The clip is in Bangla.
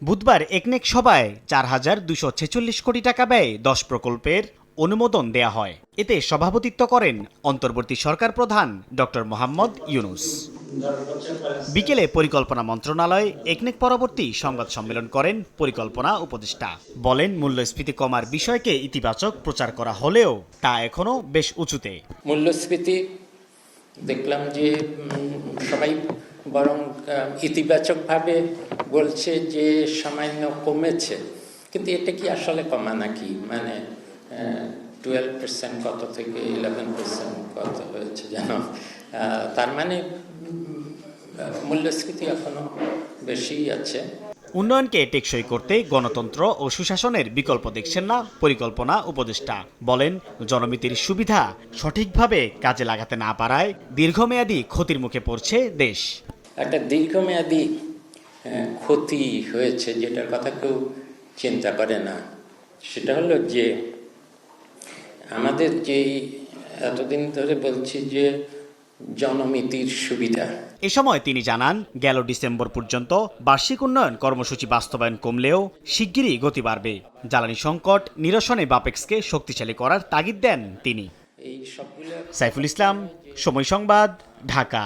বুধবার একনেক সভায় ৪,২৪৬ কোটি টাকা ব্যয়ে ১০ প্রকল্পের অনুমোদন দেয়া হয়। এতে সভাপতিত্ব করেন অন্তর্বর্তী সরকার প্রধান ডক্টর মোহাম্মদ ইউনূস। বিকেলে পরিকল্পনা মন্ত্রণালয়ে একনেক পরবর্তী সংবাদ সম্মেলন করেন পরিকল্পনা উপদেষ্টা। বলেন, মূল্যস্ফীতি কমার বিষয়কে ইতিবাচক প্রচার করা হলেও তা এখনো বেশ উঁচুতে। মূল্যস্ফীতি দেখলাম যে সবাই বরং ইতিবাচকভাবে বলছে যে সামান্য কমেছে, কিন্তু এটা কি আসলে কমা নাকি? মানে 12% কত থেকে 11% কত হয়েছে যেন, তার মানে মূল্যস্ফীতি এখনো বেশি আছে। উন্নয়নকে টেকসই করতে গণতন্ত্র ও সুশাসনের বিকল্প দেখছেন না পরিকল্পনা উপদেষ্টা। বলেন, জনমিতির সুবিধা সঠিকভাবে কাজে লাগাতে না পারায় দীর্ঘমেয়াদী ক্ষতির মুখে পড়ছে দেশ। একটা দীর্ঘমেয়াদী ক্ষতি হয়েছে, যেটার কথা কেউ চিন্তা করে না। সেটা হলো যে আমাদের যেই এতদিন ধরে বলছি যে জনমিতির সুবিধা। এ সময় তিনি জানান, গেল ডিসেম্বর পর্যন্ত বার্ষিক উন্নয়ন কর্মসূচি বাস্তবায়ন কমলেও শিগগিরই গতি বাড়বে। জ্বালানি সংকট নিরসনে বাপেক্সকে শক্তিশালী করার তাগিদ দেন তিনি। এই সবগুলো সাইফুল ইসলাম, সময় সংবাদ, ঢাকা।